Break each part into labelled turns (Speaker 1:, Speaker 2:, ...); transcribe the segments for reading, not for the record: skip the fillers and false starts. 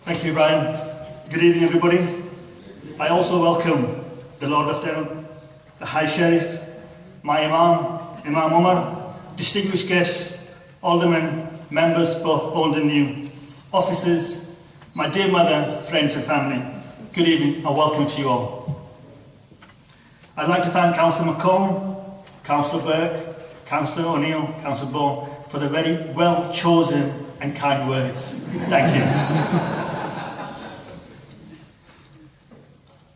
Speaker 1: Thank you, Brian. Good evening, everybody. I also welcome the Lord Lieutenant, the High Sheriff, my Imam Umar, distinguished guests, aldermen, members both old and new, officers, my dear mother, friends and family. Good evening and welcome to you all. I'd like to thank Councillor McComb, Councillor Burke, Councillor O'Neill, Councillor Bow for the very well chosen and kind words. Thank you.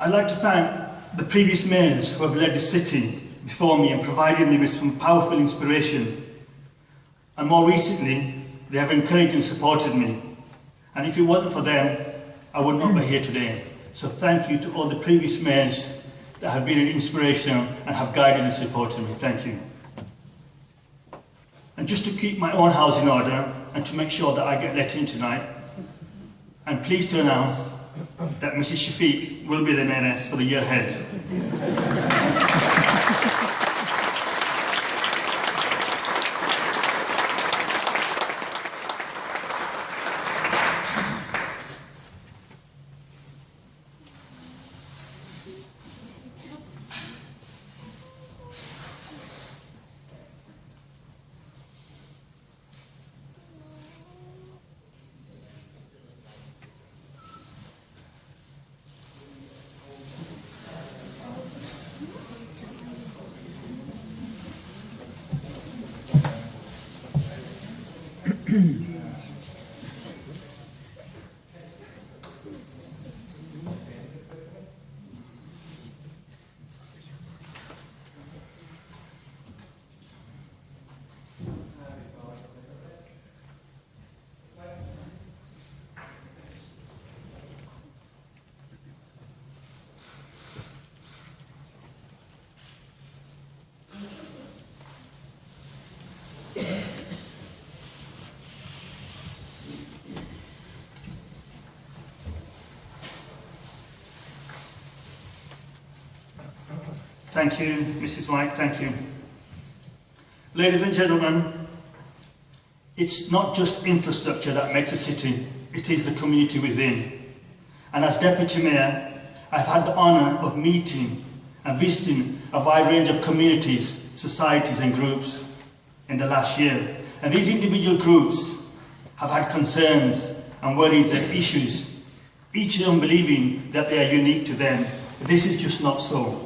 Speaker 1: I'd like to thank the previous mayors who have led the city before me and provided me with some powerful inspiration. And more recently, they have encouraged and supported me. And if it wasn't for them, I would not be here today. So thank you to all the previous mayors that have been an inspiration and have guided and supported me. Thank you. And just to keep my own house in order and to make sure that I get let in tonight, I'm pleased to announce that Mrs. Shafiq will be the mayoress for the year ahead. Thank you, Mrs. White, thank you. Ladies and gentlemen, it's not just infrastructure that makes a city, it is the community within. And as Deputy Mayor, I've had the honour of meeting and visiting a wide range of communities, societies and groups in the last year. And these individual groups have had concerns and worries and issues, each of them believing that they are unique to them. This is just not so.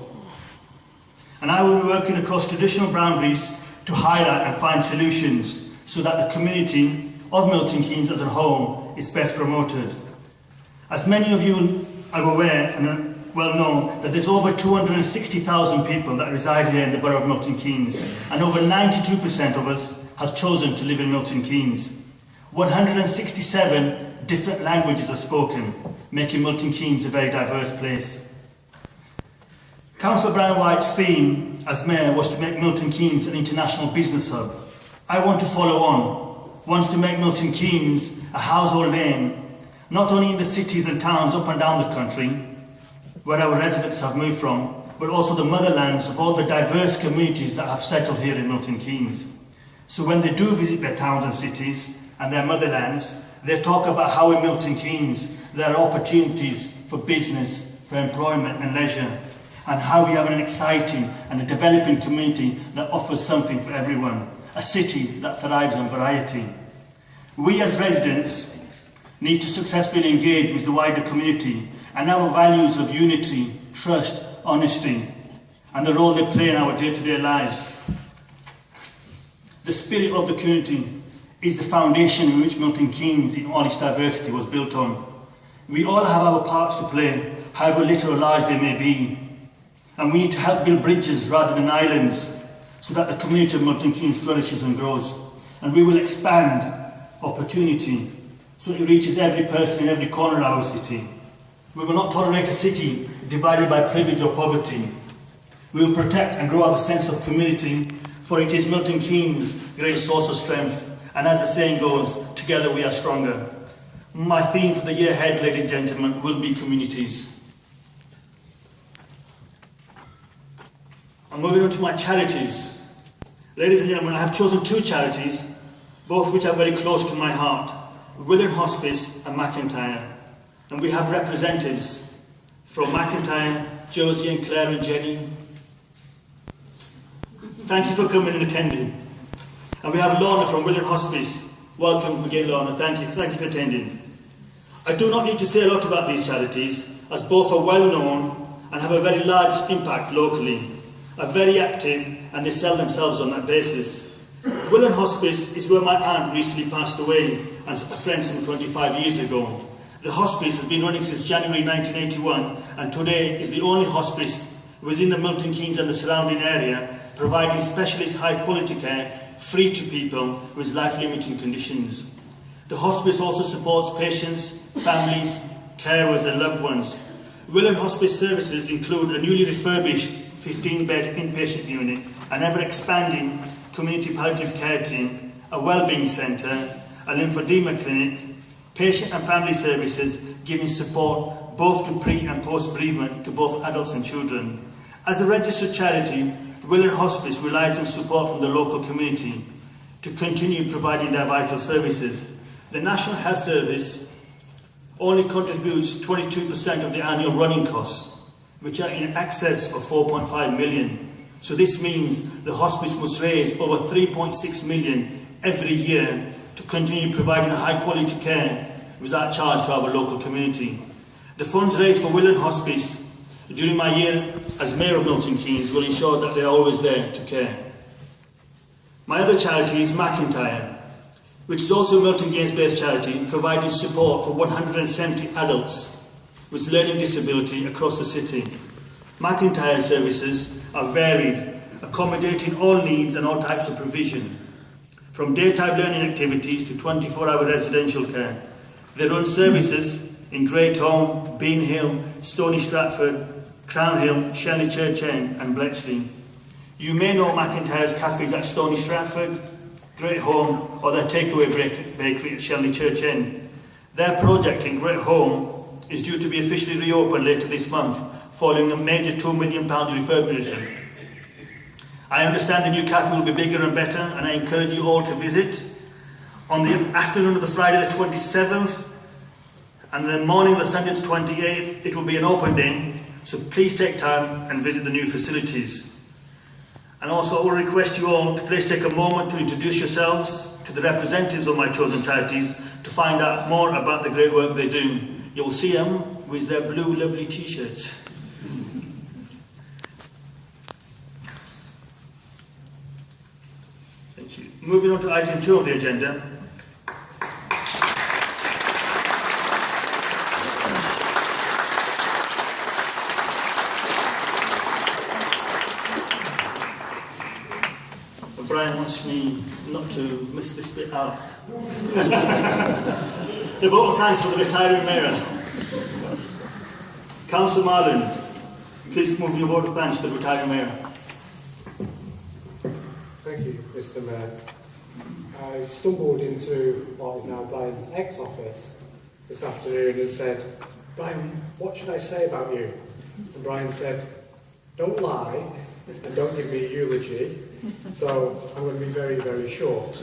Speaker 1: And I will be working across traditional boundaries to highlight and find solutions so that the community of Milton Keynes as a whole is best promoted. As many of you are aware and are well known that there's over 260,000 people that reside here in the borough of Milton Keynes, and over 92% of us have chosen to live in Milton Keynes. 167 different languages are spoken, making Milton Keynes a very diverse place. Councillor Brian White's theme as Mayor was to make Milton Keynes an international business hub. I want to follow on, want to make Milton Keynes a household name, not only in the cities and towns up and down the country, where our residents have moved from, but also the motherlands of all the diverse communities that have settled here in Milton Keynes. So when they do visit their towns and cities and their motherlands, they talk about how in Milton Keynes there are opportunities for business, for employment and leisure, and how we have an exciting and a developing community that offers something for everyone, a city that thrives on variety. We as residents need to successfully engage with the wider community and our values of unity, trust, honesty, and the role they play in our day-to-day lives. The spirit of the community is the foundation in which Milton Keynes in all its diversity was built on. We all have our parts to play, however little or large they may be. And we need to help build bridges rather than islands so that the community of Milton Keynes flourishes and grows. And we will expand opportunity so it reaches every person in every corner of our city. We will not tolerate a city divided by privilege or poverty. We will protect and grow our sense of community, for it is Milton Keynes' great source of strength. And as the saying goes, together we are stronger. My theme for the year ahead, ladies and gentlemen, will be communities. I'm moving on to my charities. Ladies and gentlemen, I have chosen two charities, both which are very close to my heart, William Hospice and McIntyre. And we have representatives from McIntyre, Josie and Claire and Jenny. Thank you for coming and attending. And we have Lorna from William Hospice. Welcome again, Lorna. Thank you for attending. I do not need to say a lot about these charities, as both are well known and have a very large impact locally, are very active, and they sell themselves on that basis. William Hospice is where my aunt recently passed away, and a friend some 25 years ago. The hospice has been running since January 1981, and today is the only hospice within the Milton Keynes and the surrounding area, providing specialist high-quality care free to people with life-limiting conditions. The hospice also supports patients, families, carers and loved ones. William Hospice services include a newly refurbished 15-bed inpatient unit, an ever-expanding community palliative care team, a wellbeing centre, a lymphedema clinic, patient and family services giving support both to pre- and post-bereavement to both adults and children. As a registered charity, William Hospice relies on support from the local community to continue providing their vital services. The National Health Service only contributes 22% of the annual running costs, which are in excess of 4.5 million. So this means the hospice must raise over 3.6 million every year to continue providing high quality care without charge to our local community. The funds raised for William Hospice during my year as Mayor of Milton Keynes will ensure that they are always there to care. My other charity is McIntyre, which is also a Milton Keynes-based charity providing support for 170 adults with learning disability across the city. McIntyre services are varied, accommodating all needs and all types of provision, from daytime learning activities to 24-hour residential care. They run services in Great Home, Bean Hill, Stony Stratford, Crown Hill, Shenley Church End and Bletchley. You may know McIntyre's cafes at Stony Stratford, Great Home or their takeaway bakery at Shenley Church End. Their project in Great Home is due to be officially reopened later this month following a major £2 million refurbishment. I understand the new cafe will be bigger and better, and I encourage you all to visit. On the afternoon of the Friday the 27th and the morning of the Sunday the 28th, it will be an open day, so please take time and visit the new facilities. And also I will request you all to please take a moment to introduce yourselves to the representatives of my chosen charities to find out more about the great work they do. You will see them with their blue lovely t-shirts. Thank you. Moving on to item 2 of the agenda. Brian wants me not to miss this bit out. The vote of thanks for the retiring mayor. Councillor Marland, please move your vote of thanks to the retiring mayor.
Speaker 2: Thank you, Mr. Mayor. I stumbled into what is now Brian's ex-office this afternoon and said, "Brian, what should I say about you?" And Brian said, "Don't lie and don't give me a eulogy. So I'm going to be very, very short."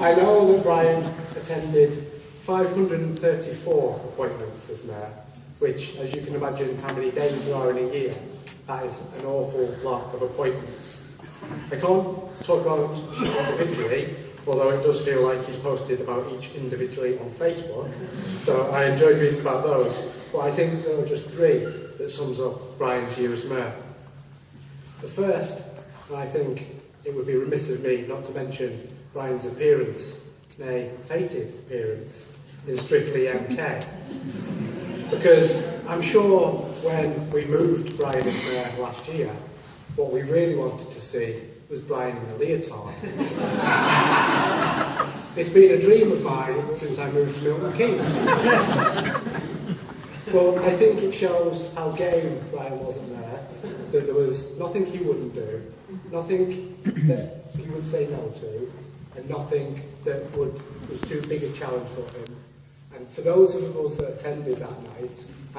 Speaker 2: I know that Brian attended 534 appointments as mayor, which, as you can imagine how many days there are in a year, that is an awful lot of appointments. I can't talk about each individually, although it does feel like he's posted about each individually on Facebook, so I enjoy reading about those. But I think there are just 3 that sums up Brian's year as mayor. The first, and I think it would be remiss of me not to mention Brian's appearance, nay, fated appearance, in Strictly MK. Because I'm sure when we moved Brian as mayor last year, what we really wanted to see was Brian in a leotard. It's been a dream of mine since I moved to Milton Keynes. Well, I think it shows how game Brian wasn't there, that there was nothing he wouldn't do, nothing that he would say no to, and nothing that was too big a challenge for him. And for those of us that attended that night,